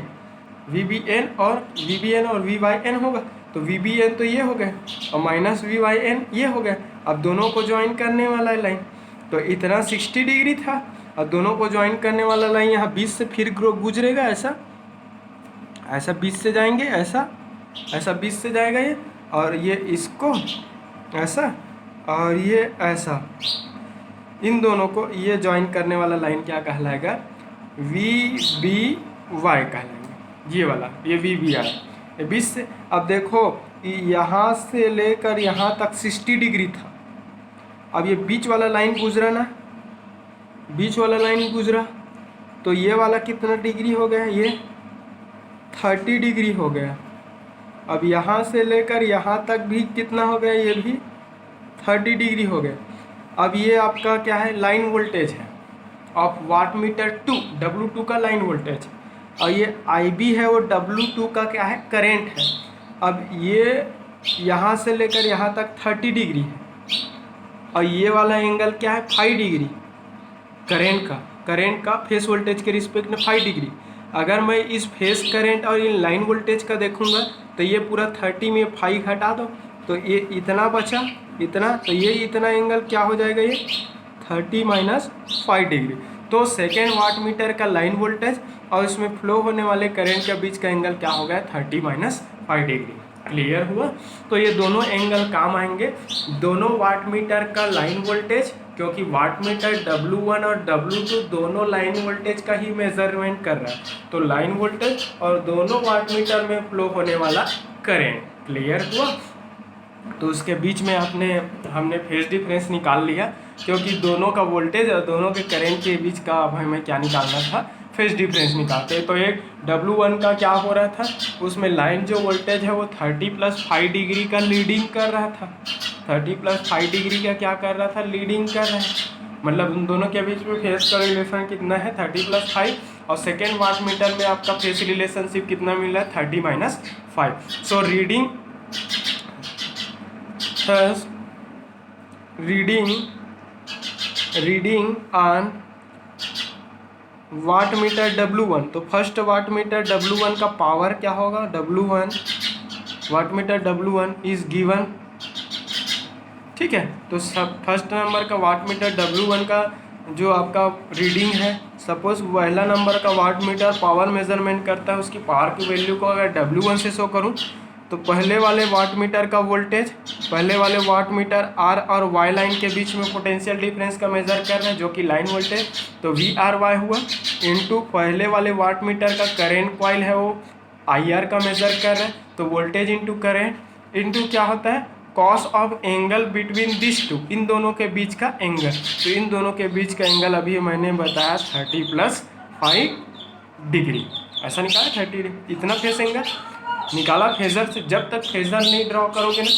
VBN और VYN होगा। तो VBN तो ये हो गया और माइनस VYN ये हो गया। अब दोनों को ज्वाइन करने वाला है लाइन, तो इतना 60 डिग्री था, और दोनों को ज्वाइन करने वाला लाइन यहाँ 20 से फिर गुजरेगा, ऐसा 20 से जाएंगे, ऐसा 20 से जाएगा ये, और ये इसको ऐसा, और ये ऐसा, इन दोनों को ये ज्वाइन करने वाला लाइन क्या कहलाएगा? VBY कहलाएंगे, ये वाला, ये VBI, ये 20 से। अब देखो यहाँ से लेकर यहाँ तक 60 डिग्री था, अब ये बीच वाला लाइन गुजरा ना, बीच वाला लाइन गुजरा, तो ये वाला कितना डिग्री हो गया? ये 30 डिग्री हो गया। अब यहाँ से लेकर यहाँ तक भी कितना हो गया? ये भी 30 डिग्री हो गया। अब ये आपका क्या है? लाइन वोल्टेज है ऑफ वाटमीटर 2, W2 का लाइन वोल्टेज, और ये IB है वो W2 का क्या है? करंट है। अब ये यहाँ से लेकर यहाँ तक 30 डिग्री है, और ये वाला एंगल क्या है? 5 डिग्री करंट का फेस वोल्टेज के रिस्पेक्ट में 5 डिग्री। अगर मैं इस फेस करंट और इन लाइन वोल्टेज का देखूंगा तो ये पूरा 30 में 5 घटा दो तो ये इतना बचा, इतना, तो ये इतना एंगल क्या हो जाएगा? ये 30 माइनस 5 डिग्री। तो सेकेंड वाट मीटर का लाइन वोल्टेज और इसमें फ्लो होने वाले करंट के बीच का एंगल क्या हो गया? 30 माइनस 5 डिग्री। क्लियर हुआ? तो ये दोनों एंगल काम आएंगे। दोनों वाट मीटर का लाइन वोल्टेज, क्योंकि वाट मीटर W1 और W2 दोनों लाइन वोल्टेज का ही मेजरमेंट कर रहा है, तो लाइन वोल्टेज और दोनों वाट मीटर में फ्लो होने वाला करंट। क्लियर हुआ? तो उसके बीच में हमने फेज डिफरेंस निकाल लिया, क्योंकि दोनों का वोल्टेज और दोनों के करंट के बीच का अब हमें क्या निकालना था? फेज डिफरेंस निकालते। तो एक W1 का क्या हो रहा था? उसमें लाइन जो वोल्टेज है वो 30 + 5 डिग्री का लीडिंग कर रहा था। 30 + 5 डिग्री का क्या कर रहा था? लीडिंग कर रहा है। मतलब उन दोनों के बीच में फेज का रिलेशन कितना है? 30 + 5। और सेकेंड वाट मीटर में आपका फेज रिलेशनशिप कितना मिल रहा है? 30 - 5। So reading on watt meter W1। तो फर्स्ट वाट मीटर W1 का पावर क्या होगा? W1 watt meter W1 is given. ठीक है, तो सब फर्स्ट नंबर का वाट मीटर W1 का जो आपका रीडिंग है, सपोज पहला नंबर का वाट मीटर पावर मेजरमेंट करता है, उसकी पावर की वैल्यू को अगर W1 से शो करूं तो पहले वाले वाट मीटर का वोल्टेज, पहले वाले वाट मीटर R और Y लाइन के बीच में पोटेंशियल डिफरेंस का मेजर कर रहे हैं, जो कि लाइन वोल्टेज, तो VRY हुआ, इनटू पहले वाले वाट मीटर का करेंट कॉइल है वो IR का मेजर कर रहे हैं, तो वोल्टेज इंटू करेंट इंटू क्या होता है? Cos of angle between this two, इन दोनों के बीच का एंगल। तो इन दोनों के बीच का एंगल अभी मैंने बताया 30 + 5 डिग्री, ऐसा निकाला 30 इतना फेस एंगल निकाला फेजर से। जब तक फेजर नहीं ड्रॉ करोगे ना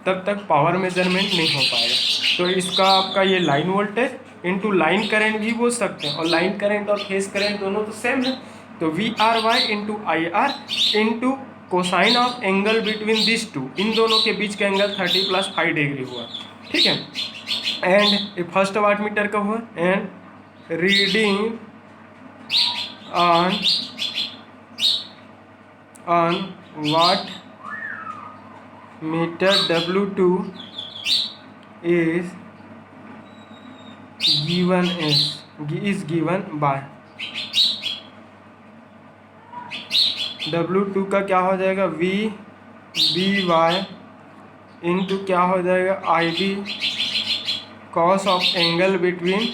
तब तक पावर मेजरमेंट नहीं हो पाएगा। तो इसका आपका ये line voltage into line current भी बोल सकते हैं, और लाइन करंट और फेज करंट दोनों तो सेम है, तो VRY into IR into cosine of angle between this two, इन दोनों के बीच का एंगल 30 + 5 डिग्री हुआ। ठीक है, एंड फर्स्ट वाट मीटर का हुआ, and reading on watt meter W2 is given by W2 का क्या हो जाएगा? VBY इंटू क्या हो जाएगा? IB cos of angle between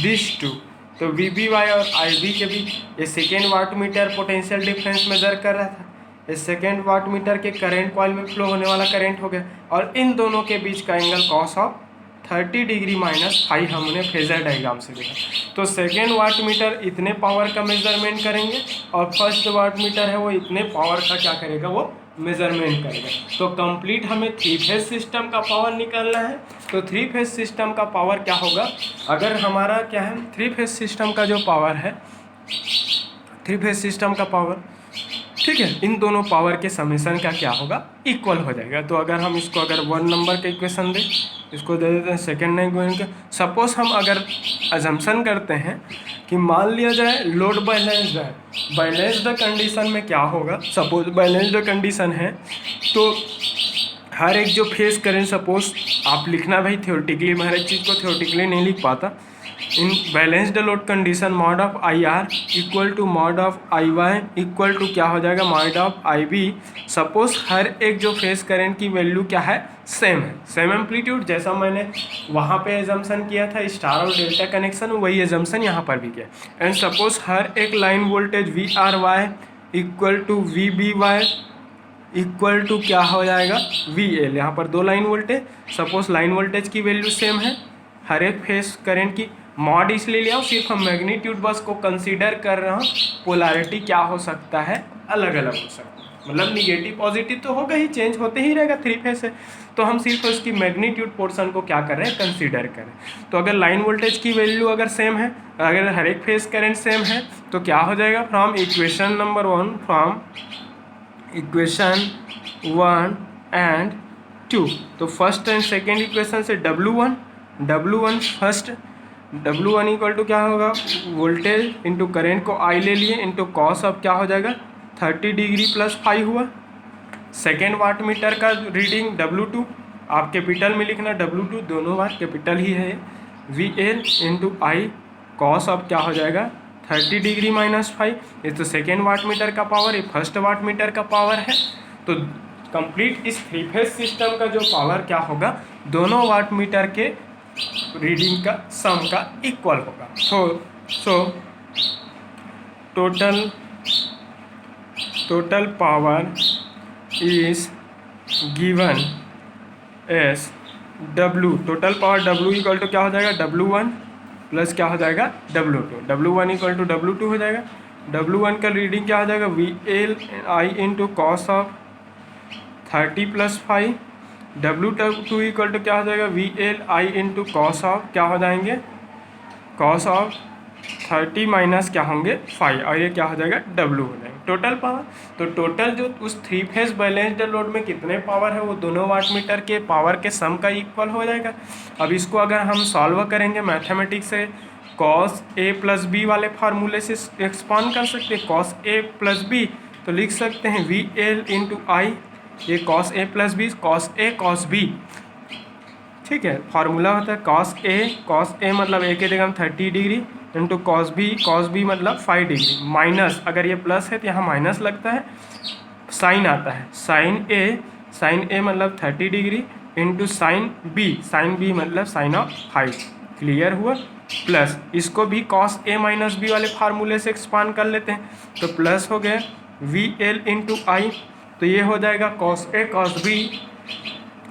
this two. तो VBY और IB के बीच ये second watt meter potential difference measure कर रहा था, इस सेकेंड वाट मीटर के करंट कॉइल में फ्लो होने वाला करंट हो गया, और इन दोनों के बीच का एंगल कॉस ऑफ 30 डिग्री - 5 हमने फेजर डायग्राम से देखा। तो सेकेंड वाट मीटर इतने पावर का मेजरमेंट करेंगे, और फर्स्ट वाट मीटर है वो इतने पावर का क्या करेगा? वो मेजरमेंट करेगा। तो कंप्लीट हमें 3 फेज सिस्टम का पावर निकालना है। तो 3 फेज सिस्टम का पावर क्या होगा? अगर हमारा क्या है 3 फेज सिस्टम का जो पावर है, 3 फेज सिस्टम का पावर, ठीक है, इन दोनों पावर के समेशन का क्या होगा? इक्वल हो जाएगा। तो अगर हम इसको अगर 1 नंबर का इक्वेशन दें, इसको दे देते हैं सेकेंड इक्वेशन का। सपोज हम अगर अजम्पशन करते हैं कि मान लिया जाए लोड बैलेंस्ड है, बैलेंस्ड कंडीशन में क्या होगा? सपोज बैलेंस्ड कंडीशन है तो हर एक जो फेस करेंट, सपोज आप लिखना भाई थ्योरेटिकली, मैं हर एक चीज़ को थ्योरेटिकली नहीं लिख पाता। In balanced load condition mod of I R equal to mod of I Y equal to क्या हो जाएगा, mod of I B. Suppose हर एक जो फेस करेंट की वैल्यू क्या है, सेम है, सेम एम्पलीट्यूड, जैसा मैंने वहाँ पे एजम्पशन किया था स्टार और डेल्टा कनेक्शन, वही एजम्पशन यहाँ पर भी किया। एंड सपोज हर एक line voltage V R Y equal to V B Y equal to क्या हो जाएगा, वी एल। यहाँ पर दो line voltage, suppose line voltage की वैल्यू सेम है, हर एक फेस करेंट की मॉड इसलिए लिया हूँ, सिर्फ हम मैग्नीट्यूड बस को कंसीडर कर रहा हूँ। पोलैरिटी क्या हो सकता है, अलग अलग हो सकता है, मतलब निगेटिव पॉजिटिव तो होगा ही, चेंज होते ही रहेगा थ्री फेस से, तो हम सिर्फ उसकी मैग्नीट्यूड पोर्शन को क्या कर रहे हैं, कंसीडर करें। तो अगर लाइन वोल्टेज की वैल्यू अगर सेम है, अगर हर एक फेस करेंट सेम है, तो क्या हो जाएगा, from equation number 1, from equation 1 and 2, तो फर्स्ट एंड सेकेंड इक्वेशन से W1 first, W1 equal to क्या होगा, वोल्टेज इंटू करेंट को I ले लिए इंटू कॉस ऑफ क्या हो जाएगा 30 डिग्री प्लस 5 हुआ। सेकेंड वाट मीटर का रीडिंग W2, आप कैपिटल में लिखना, W2 दोनों बार कैपिटल ही है, VL into I cos of क्या हो जाएगा 30 डिग्री माइनस 5। ये तो सेकेंड वाट मीटर का पावर, ये फर्स्ट वाट मीटर का पावर है। तो कंप्लीट इस थ्री फेज सिस्टम का जो पावर क्या होगा, दोनों वाट मीटर के रीडिंग का सम का इक्वल होगा। So total power is given as W, total power W equal to क्या हो जाएगा, W1 प्लस क्या हो जाएगा W2, W1 equal to W2 हो जाएगा। W1 का रीडिंग क्या हो जाएगा, VL I into cos of 30 plus 5, W2 equal to क्या हो जाएगा, VL I into cos of क्या हो जाएंगे, कॉस ऑफ 30 माइनस क्या होंगे 5, और ये क्या हो जाएगा W हो जाएगा टोटल पावर। तो टोटल जो उस थ्री फेज बैलेंस्ड लोड में कितने पावर है, वो दोनों वाट मीटर के पावर के सम का इक्वल हो जाएगा। अब इसको अगर हम सॉल्व करेंगे मैथमेटिक्स से, कॉस ए प्लस बी वाले फार्मूले से एक्सपांड कर सकते हैं, कॉस ए प्लस बी, तो लिख सकते हैं वी एल इंटू आई, ये cos A plus B, cos A cos B, ठीक है। फार्मूला होता है कॉस ए मतलब ए के जगह हम 30 डिग्री इंटू कॉस बी मतलब 5 डिग्री, माइनस अगर ये प्लस है तो यहाँ माइनस लगता है, साइन आता है साइन ए मतलब 30 डिग्री इंटू साइन बी मतलब साइन ऑफ 5, क्लियर हुआ। प्लस इसको भी कॉस ए माइनस बी वाले फार्मूले से एक्सपांड कर लेते हैं, तो प्लस हो गया वी एल इंटू आई, तो ये हो जाएगा cos A cos B,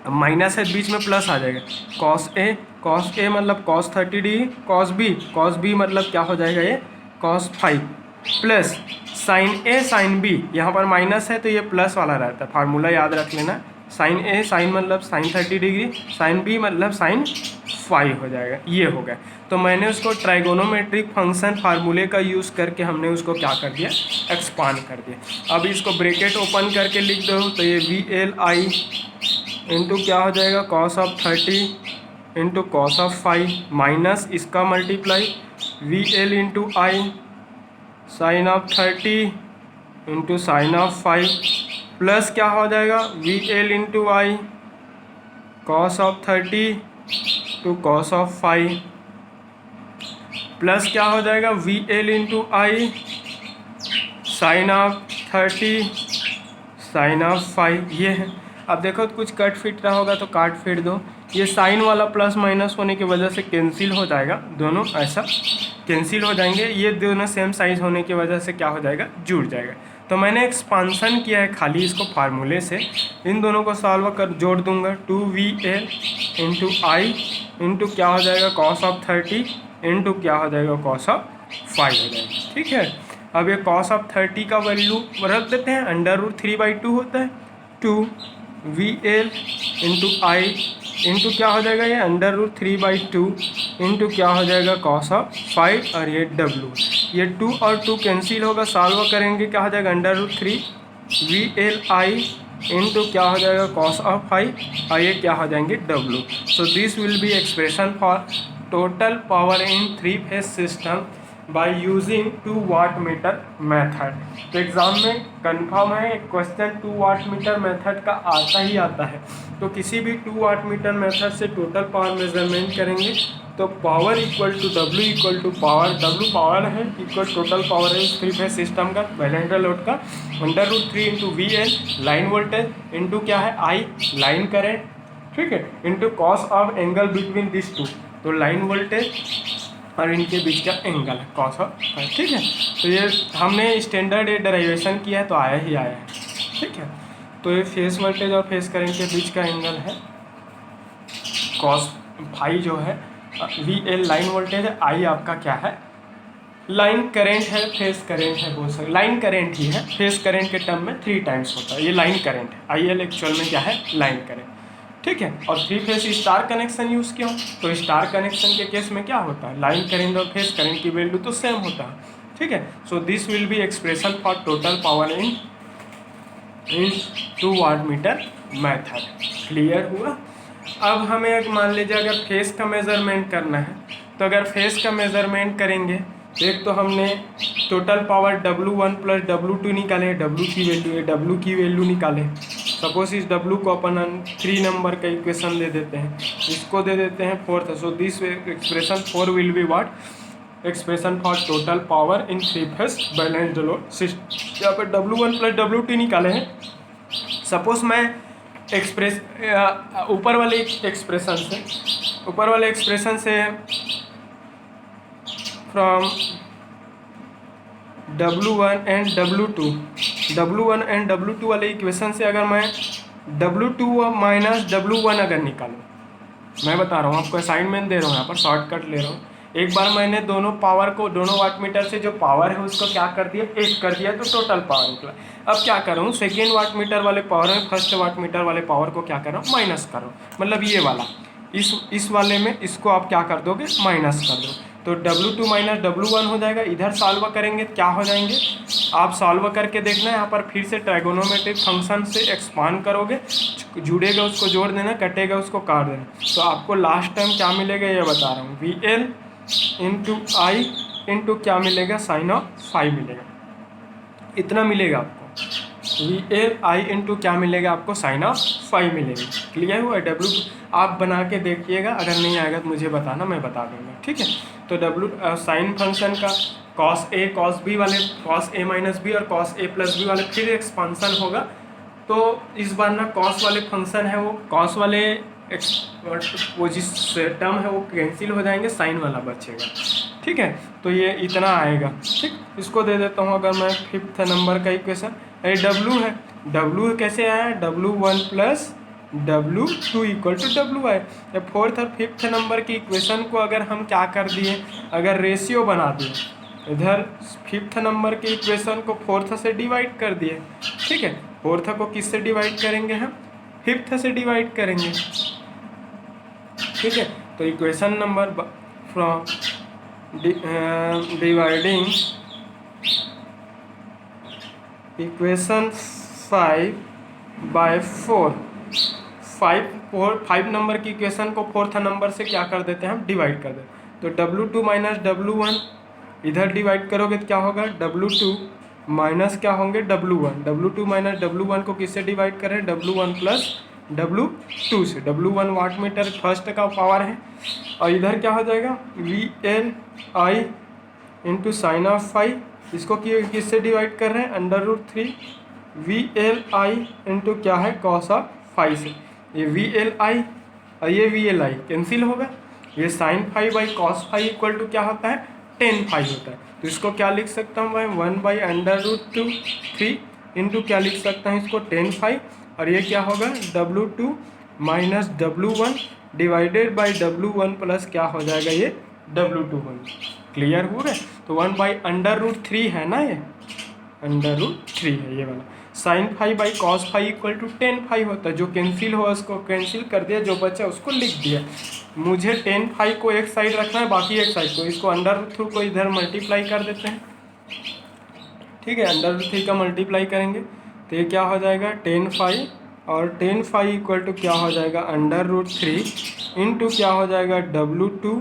minus है बीच में प्लस आ जाएगा, कॉस ए मतलब कॉस 30 डिग्री, कॉस बी मतलब क्या हो जाएगा ये कॉस 5, प्लस साइन ए साइन बी, यहाँ पर माइनस है तो ये प्लस वाला रहता है, फार्मूला याद रख लेना, साइन ए साइन मतलब साइन 30 डिग्री, साइन बी मतलब साइन 5 हो जाएगा, ये हो गया। तो मैंने उसको ट्राइगोनोमेट्रिक फंक्शन फार्मूले का यूज़ करके हमने उसको क्या कर दिया, एक्सपांड कर दिया। अब इसको ब्रैकेट ओपन करके लिख दो, तो ये वी एल आई इंटू क्या हो जाएगा cos of 30 into cos of 5 minus इसका multiply V L into I sine of 30 into sine of 5 plus क्या हो जाएगा V L into I cos of 30 to cos of 5 plus क्या हो जाएगा V L into I sine of 30 sine of 5, ये है। अब देखो कुछ कट फिट रहा होगा तो काट फिट दो, ये साइन वाला प्लस माइनस होने की वजह से कैंसिल हो जाएगा, दोनों ऐसा कैंसिल हो जाएंगे, ये दोनों सेम साइज होने की वजह से क्या हो जाएगा, जुड़ जाएगा। तो मैंने एक्सपांसन किया है खाली इसको फार्मूले से, इन दोनों को सॉल्व कर जोड़ दूंगा, 2VL इंटू आई इंटू क्या हो जाएगा कॉस ऑफ 30 इंटू क्या हो जाएगा कॉस ऑफ 5 हो जाएगा, ठीक है। अब ये कॉस ऑफ 30 का वैल्यू रख देते हैं, √3/2 होता है, 2VL इंटू आई इंटू क्या हो जाएगा ये √3/2 इंटू क्या हो जाएगा कॉस ऑफ 5, और ये W, ये 2 और 2 कैंसिल होगा, सॉल्व करेंगे क्या हो जाएगा √3VLI इंटू क्या हो जाएगा कॉस ऑफ 5, और ये क्या हो जाएंगे W। So this will be expression for total power in three phase system by using 2 watt meter method. तो एग्ज़ाम में कंफर्म है क्वेश्चन 2 वाट मीटर मेथड का आता ही आता है। तो किसी भी 2 वाट मीटर मेथड से टोटल पावर मेजरमेंट करेंगे तो power equal to W equal to power, W power है इक्वल टोटल पावर है थ्री फेज सिस्टम का बैलेंसर लोड का, √3 into VL line voltage into क्या है I लाइन करेंट, ठीक है, into cos of angle between this two. तो line voltage और इनके बीच का एंगल है कॉस ऑफ, ठीक है। तो ये हमने स्टैंडर्ड डेरिवेशन किया है तो आया ही आया है, ठीक है। तो ये फेस वोल्टेज और फेस करंट के बीच का एंगल है कॉस फाई जो है, VL लाइन वोल्टेज है, I आपका क्या है लाइन करेंट है, फेस करेंट है, बोल सकते लाइन करेंट ही है, फेस करेंट के टर्म में 3 टाइम्स होता है, ये लाइन करेंट है, IL एक्चुअल में क्या है लाइन करेंट, ठीक है। और 3 फेस स्टार कनेक्शन यूज़ क्यों, तो स्टार कनेक्शन के केस में क्या होता है लाइन करेंट और फेस करेंट की वैल्यू तो सेम होता है, ठीक है। So this will be expression for total power in 2 watt meter method. Clear हुआ। अब हमें एक मान लीजिए अगर फेस का मेज़रमेंट करना है, तो अगर फेस का मेज़रमेंट करेंगे तो एक तो हमने total power W1 plus W2 निकाले, W की वैल्यू है, W की वैल्यू निकाले। सपोज इस W को अपन 3 नंबर का इक्वेशन दे देते हैं, इसको दे देते हैं 4। So this expression 4 will be what expression for total power in 3 face balanced load system. यहाँ पर W1 प्लस W2 निकाले हैं। सपोज मैं ऊपर वाले एक्सप्रेशन से फ्रॉम W1 एंड W2 वाले इक्वेशन से अगर मैं W2 माइनस W1 अगर निकालूँ, मैं बता रहा हूँ आपको, असाइनमेंट दे रहा हूँ यहाँ पर, शॉर्टकट ले रहा हूँ। एक बार मैंने दोनों पावर को, दोनों वाट मीटर से जो पावर है उसको क्या कर दिया, एक कर दिया, तो टोटल पावर निकला। अब क्या कर रहा हूँ, सेकेंड वाट मीटर वाले पावर में फर्स्ट वाट मीटर वाले पावर को क्या कर रहा हूँ, माइनस कर रहा हूँ। मतलब ये वाला इस वाले में इसको आप क्या कर दोगे, माइनस कर दो, तो W2 माइनस W1 हो जाएगा। इधर सॉल्व करेंगे क्या हो जाएंगे, आप सॉल्व करके देखना है। यहाँ पर फिर से ट्राइगोनोमेट्रिक फंक्शन से एक्सपांड करोगे, जुड़ेगा उसको जोड़ देना, कटेगा उसको काट देना। तो आपको लास्ट टाइम क्या मिलेगा ये बता रहा हूँ, VL इंटू I इंटू क्या मिलेगा, साइन ऑफ फाई मिलेगा, इतना मिलेगा आपको। VL I इंटू क्या मिलेगा आपको, साइन ऑफ फाई मिलेगा। क्लियर हुआ। W आप बना के देखिएगा, अगर नहीं आएगा तो मुझे बताना, मैं बता दूंगा, ठीक है। तो W साइन फंक्शन का cos A cos B वाले, cos A माइनस बी और cos A प्लस बी वाले फिर एक्सपांसन होगा। तो इस बार ना cos वाले फंक्शन है वो cos वाले वो जिस टर्म है वो कैंसिल हो जाएंगे, साइन वाला बचेगा, ठीक है। तो ये इतना आएगा, ठीक। इसको दे देता हूँ अगर मैं 5th नंबर का इक्वेशन, W है, W कैसे आया, W1 plus W2 equal to W है। 4th और 5th नंबर की इक्वेशन को अगर हम क्या कर दिए, अगर रेशियो बना दिए, इधर 5th नंबर के इक्वेशन को 4th से डिवाइड कर दिए, ठीक है। 4th को किससे डिवाइड करेंगे हम, 5th से डिवाइड करेंगे, ठीक है। तो equation number from dividing equation 5 by 4, 5 number की इक्वेशन को 4th नंबर से क्या कर देते हैं हम, डिवाइड कर देते हैं। तो W2 माइनस W1 इधर डिवाइड करोगे तो क्या होगा, W2 माइनस क्या होंगे, W1, W2 माइनस W1 को किससे डिवाइड करें, W1 प्लस W2 से। W1 वाट मीटर फर्स्ट का पावर है, और इधर क्या हो जाएगा, VL I into sine of phi, इसको किससे डिवाइड कर रहे हैं, √3 VL I इंटू क्या है, कॉस ऑफ फाई से। ये VL I और ये VL I कैंसिल होगा, ये sine phi by cos phi equal to क्या होता है, टेन फाई होता है। तो इसको क्या लिख सकता हूँ मैं, 1/√3 इंटू क्या लिख सकता हूँ इसको, 10 फाई, और ये क्या होगा, W2 minus W1 divided by W1 plus क्या हो जाएगा, ये W2 होगा। क्लियर हो गया। तो 1/√3 है ना, ये √3 है ये वाला। Sine phi by cos phi equal to 10 phi होता है, जो कैंसिल हुआ उसको कैंसिल कर दिया, जो बचा उसको लिख दिया। मुझे 10 फाई को एक साइड रखना है, बाकी एक साइड को, इसको √3 को इधर मल्टीप्लाई कर देते हैं, ठीक है। √3 का मल्टीप्लाई करेंगे तो ये क्या हो जाएगा, 10 फाई, और 10 फाई इक्वल टू क्या हो जाएगा, √3 इंटू क्या हो जाएगा, W2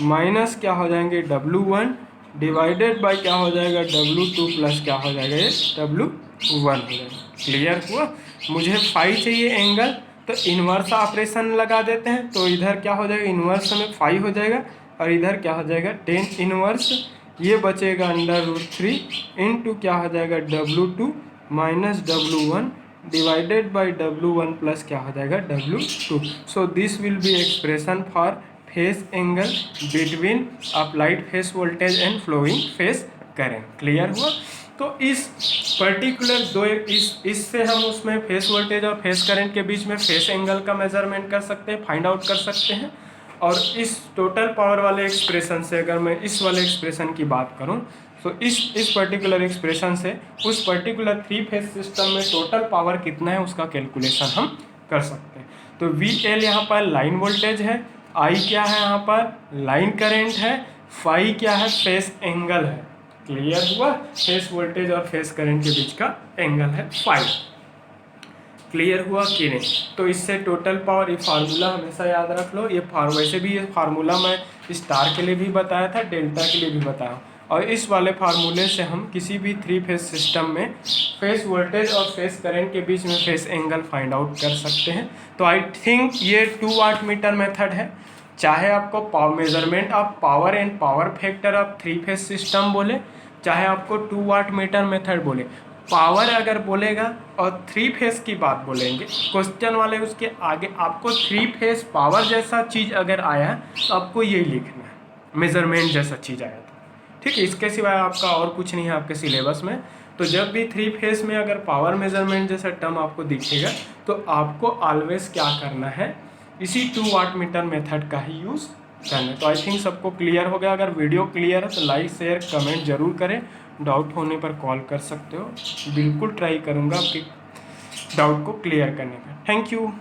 माइनस क्या हो जाएंगे, W1 डिवाइडेड बाय क्या हो जाएगा W2 प्लस क्या हो जाएगा ये W1 हो जाएगा। क्लियर हुआ। मुझे फाई चाहिए एंगल, तो इन्वर्स ऑपरेशन लगा देते हैं, तो इधर क्या हो जाएगा इन्वर्स में फाई हो जाएगा और इधर क्या हो जाएगा टेन इन्वर्स, ये बचेगा √3 इंटू क्या हो जाएगा W2 minus W1 divided by W1 plus क्या हो जाएगा W2। So this will be expression for phase angle between applied phase voltage and flowing phase current. Clear हुआ। तो इस पर्टिकुलर इससे हम उसमें फेस वोल्टेज और फेस करंट के बीच में फेस एंगल का मेजरमेंट कर सकते हैं, फाइंड आउट कर सकते हैं। और इस टोटल पावर वाले एक्सप्रेशन से अगर मैं इस वाले एक्सप्रेशन की बात करूं, तो इस पर्टिकुलर एक्सप्रेशन से उस पर्टिकुलर 3 फेज सिस्टम में टोटल पावर कितना है उसका कैलकुलेशन हम कर सकते हैं। तो VL यहाँ पर लाइन वोल्टेज है, I क्या है यहाँ पर लाइन करंट है, फाई क्या है फेस एंगल है। क्लियर हुआ। फेस वोल्टेज और फेस करंट के बीच का एंगल है फाई। क्लियर हुआ कि नहीं। तो इससे टोटल पावर, ये फार्मूला हमेशा याद रख लो। ये वैसे भी ये फार्मूला मैं स्टार के लिए भी बताया था, डेल्टा के लिए भी बताया, और इस वाले फार्मूले से हम किसी भी 3 फेज सिस्टम में फेस वोल्टेज और फेस करंट के बीच में फेस एंगल फाइंड आउट कर सकते हैं। तो आई थिंक ये 2 वाट मीटर मेथड है। चाहे आपको power measurement of power and power factor of 3 phase system बोले, चाहे आपको 2 वाट मीटर मेथड बोले, पावर अगर बोलेगा और 3 फेस की बात बोलेंगे क्वेश्चन वाले, उसके आगे आपको 3 फेस पावर जैसा चीज़ अगर आया तो आपको यही लिखना है, मेजरमेंट जैसा चीज़ आया था। ठीक है, इसके सिवाय आपका और कुछ नहीं है आपके सिलेबस में। तो जब भी 3 फेस में अगर पावर मेजरमेंट जैसा टर्म आपको दिखेगा तो आपको ऑलवेज क्या करना है, इसी 2 वाट मीटर मेथड का ही यूज़ करना है। तो आई थिंक सबको क्लियर हो गया। अगर वीडियो क्लियर है तो लाइक शेयर कमेंट जरूर करें। डाउट होने पर कॉल कर सकते हो, बिल्कुल ट्राई करूँगा आपके डाउट को क्लियर करने का। Thank you.